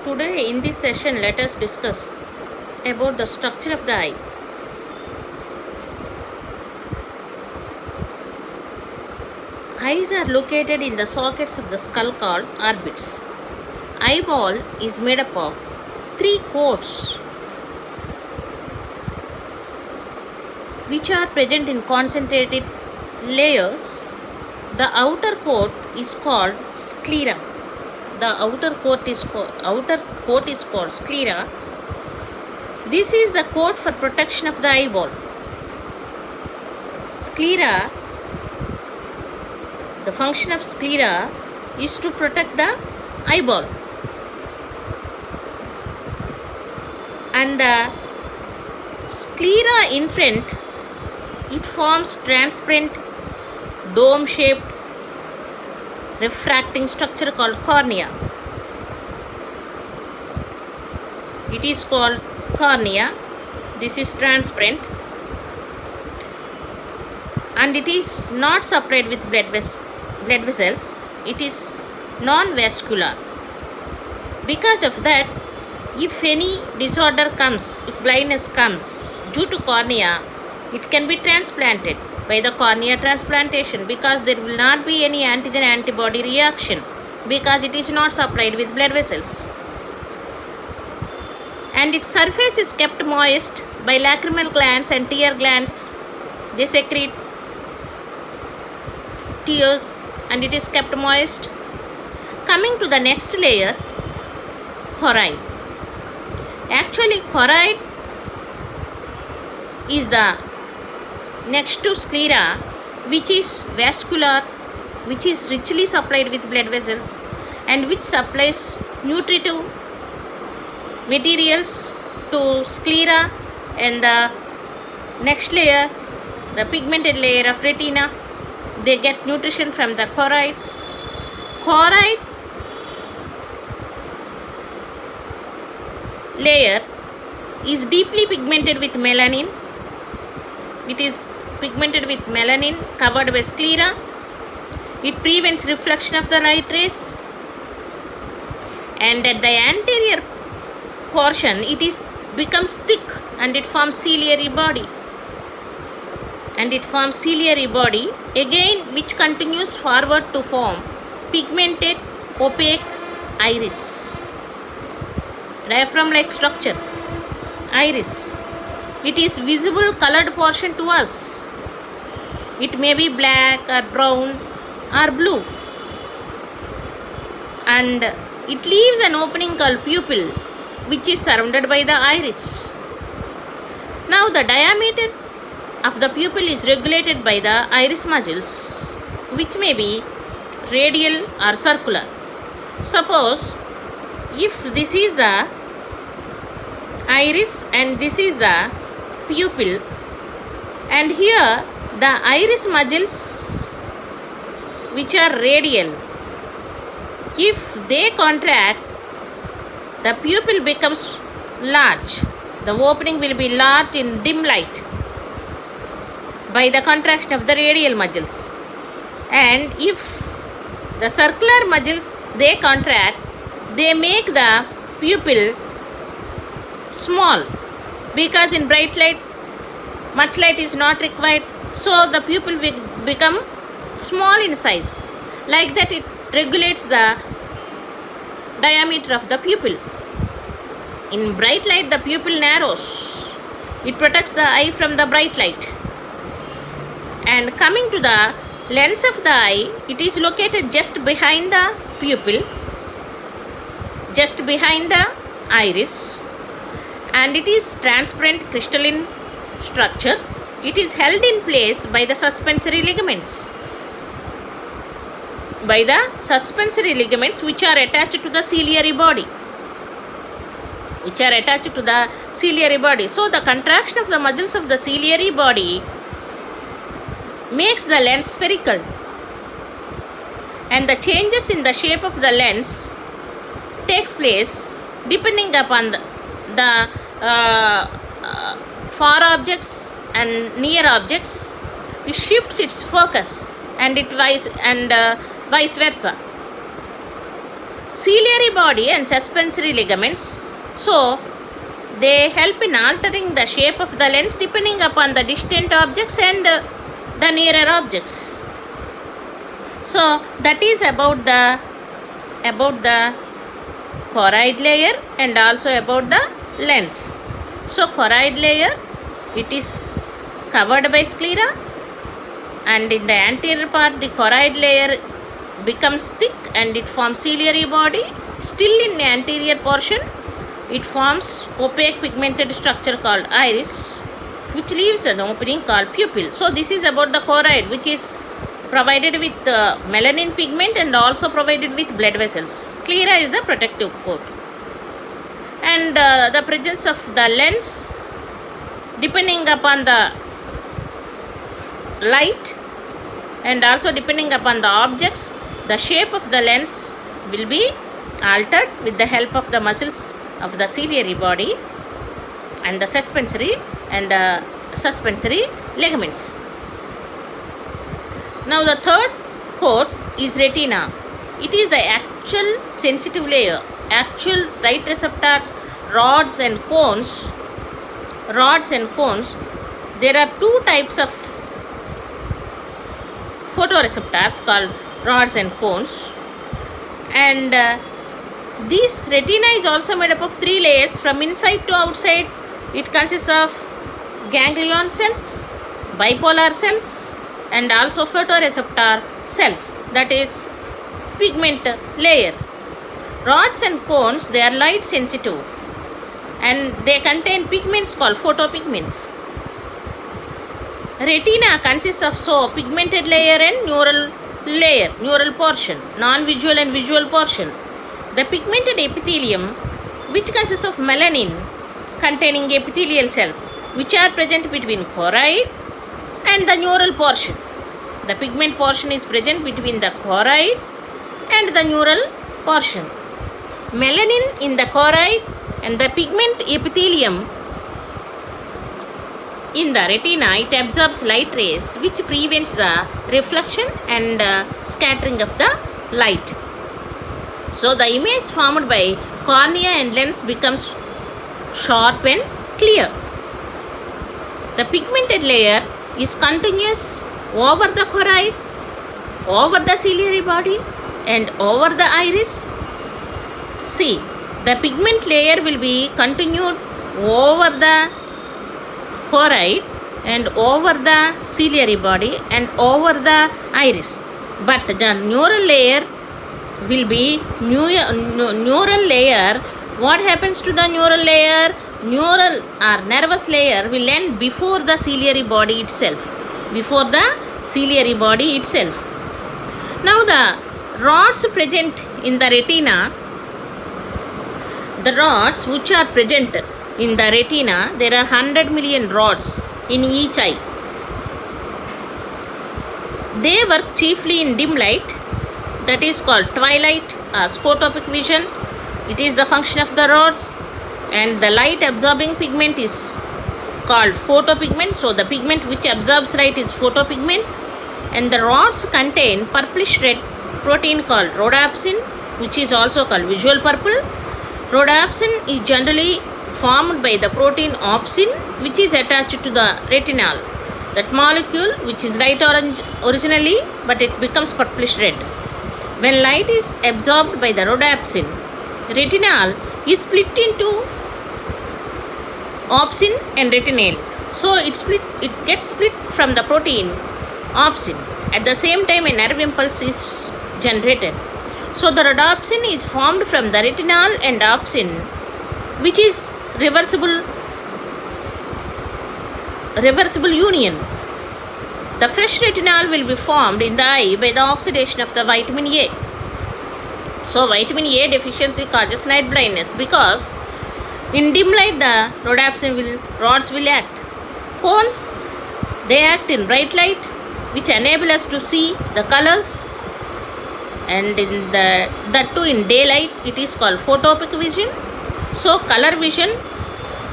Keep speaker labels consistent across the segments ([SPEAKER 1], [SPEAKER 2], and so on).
[SPEAKER 1] Today in this session, let us discuss about the structure of the eye. Eyes are located in the sockets of the skull called orbits. Eyeball is made up of three coats which are present in concentrated layers. The outer coat is called sclera. The outer coat is called sclera. This is the coat for protection of the eyeball. Sclera, the function of sclera is to protect the eyeball. And the sclera in front, it forms transparent dome-shaped refracting structure called cornea. It is called cornea. This is transparent and it is not supplied with blood vessels. It is non-vascular. Because of that, if any disorder comes, if blindness comes due to cornea, it can be transplanted by the cornea transplantation because there will not be any antigen antibody reaction because it is not supplied with blood vessels. And its surface is kept moist by lacrimal glands and tear glands. They secrete tears and it is kept moist. Coming to the next layer, choroid. Actually, choroid is the next to sclera, which is vascular, which is richly supplied with blood vessels and which supplies nutritive materials to sclera. And the next layer, the pigmented layer of retina, they get nutrition from the choroid. Choroid layer is deeply pigmented with melanin. It is pigmented with melanin covered by sclera. It prevents reflection of the light rays. And at the anterior portion, it becomes thick and it forms ciliary body. Again, which continues forward to form pigmented opaque iris. Diaphragm-like structure, iris. It is visible colored portion to us. It may be black or brown or blue. And it leaves an opening called pupil, which is surrounded by the iris. Now the diameter of the pupil is regulated by the iris muscles, which may be radial or circular. Suppose if this is the iris and this is the pupil, and here the iris muscles which are radial, if they contract, the pupil becomes large. The opening will be large in dim light by the contraction of the radial muscles. And if the circular muscles they contract, they make the pupil small because in bright light much light is not required, so the pupil will become small in size. Like that, it regulates the diameter of the pupil. In bright light, the pupil narrows. It protects the eye from the bright light. And coming to the lens of the eye, it is located just behind the pupil, just behind the iris, and it is transparent crystalline structure. It is held in place by the suspensory ligaments. Which are attached to the ciliary body. So the contraction of the muscles of the ciliary body makes the lens spherical, and the changes in the shape of the lens takes place depending upon the far objects and near objects. It shifts its focus and vice versa. ciliary body and suspensory ligaments. So they help in altering the shape of the lens depending upon the distant objects and the nearer objects. So that is about the choroid layer and also about the lens. So choroid layer, it is covered by sclera, and in the anterior part the choroid layer becomes thick and it forms ciliary body. Still in the anterior portion it forms opaque pigmented structure called iris, which leaves an opening called pupil. So this is about the choroid, which is provided with melanin pigment and also provided with blood vessels. Sclera is the protective coat. And the presence of the lens, depending upon the light and also depending upon the objects, the shape of the lens will be altered with the help of the muscles of the ciliary body and the suspensory ligaments. Now the third coat is retina. It is the actual sensitive layer. Actual light receptors, rods and cones. There are two types of photoreceptors called rods and cones, and this retina is also made up of three layers from inside to outside. It consists of ganglion cells, bipolar cells and also photoreceptor cells, that is pigment layer. Rods and cones, they are light sensitive and they contain pigments called photopigments. Retina consists of pigmented layer and neural portion, non-visual and visual portion. The pigmented epithelium, which consists of melanin containing epithelial cells, which are present between choroid and the neural portion. The pigment portion is present between the choroid and the neural portion. Melanin in the choroid and the pigment epithelium in the retina, it absorbs light rays, which prevents the reflection and scattering of the light. So the image formed by cornea and lens becomes sharp and clear. The pigmented layer is continuous over the choroid, over the ciliary body and over the iris. See, the pigment layer will be continued over the choroid and over the ciliary body and over the iris, but the neural layer will be neural layer. What happens to the neural layer? Neural or nervous layer will end before the ciliary body itself. Now the rods present in the retina, there are 100 million rods in each eye. They work chiefly in dim light, that is called twilight or scotopic vision. It is the function of the rods, and the light absorbing pigment is called photopigment. So the pigment which absorbs light is photopigment, and the rods contain purplish red protein called rhodopsin, which is also called visual purple. Rhodopsin is generally formed by the protein opsin, which is attached to the retinal. That molecule, which is light orange originally, but it becomes purplish red. When light is absorbed by the rhodopsin, retinal is split into opsin and retinal. So it gets split from the protein opsin. At the same time, a nerve impulse is generated. So the rhodopsin is formed from the retinal and opsin, which is reversible union. The fresh retinal will be formed in the eye by the oxidation of the vitamin A. So vitamin A deficiency causes night blindness, because in dim light the rods will act. Cones, they act in bright light, which enable us to see the colors, and in that too in daylight it is called photopic vision. So color vision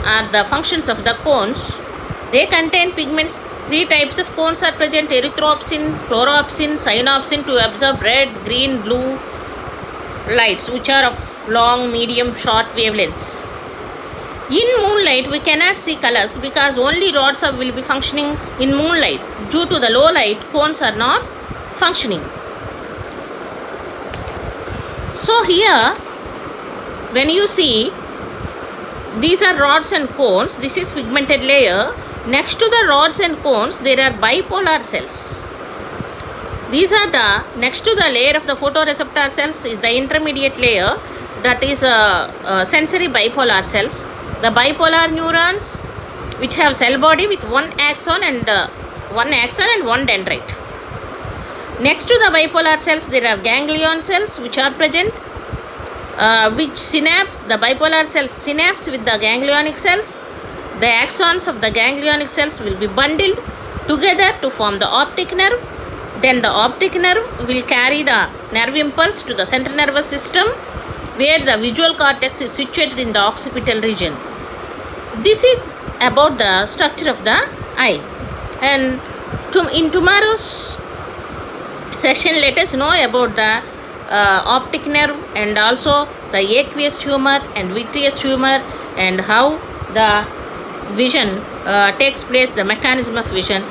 [SPEAKER 1] are the functions of the cones. They contain pigments. 3 types of cones are present: erythropsin, chloropsin, cyanopsin, to absorb red, green, blue lights which are of long, medium, short wavelengths. In moonlight we cannot see colors because only rods will be functioning in moonlight. Due to the low light, cones are not functioning. So here when you see these are rods and cones, this is pigmented layer. Next to the rods and cones there are bipolar cells. These are the next to the layer of the photoreceptor cells is the intermediate layer, that is sensory bipolar cells. The bipolar neurons which have cell body with one axon and one dendrite. Next to the bipolar cells there are ganglion cells which are present, which synapse, the bipolar cells synapse with the ganglionic cells. The axons of the ganglionic cells will be bundled together to form the optic nerve. Then the optic nerve will carry the nerve impulse to the central nervous system, where the visual cortex is situated in the occipital region. This is about the structure of the eye. And in tomorrow's session, let us know about the optic nerve and also the aqueous humor and vitreous humor, and how the vision takes place, the mechanism of vision.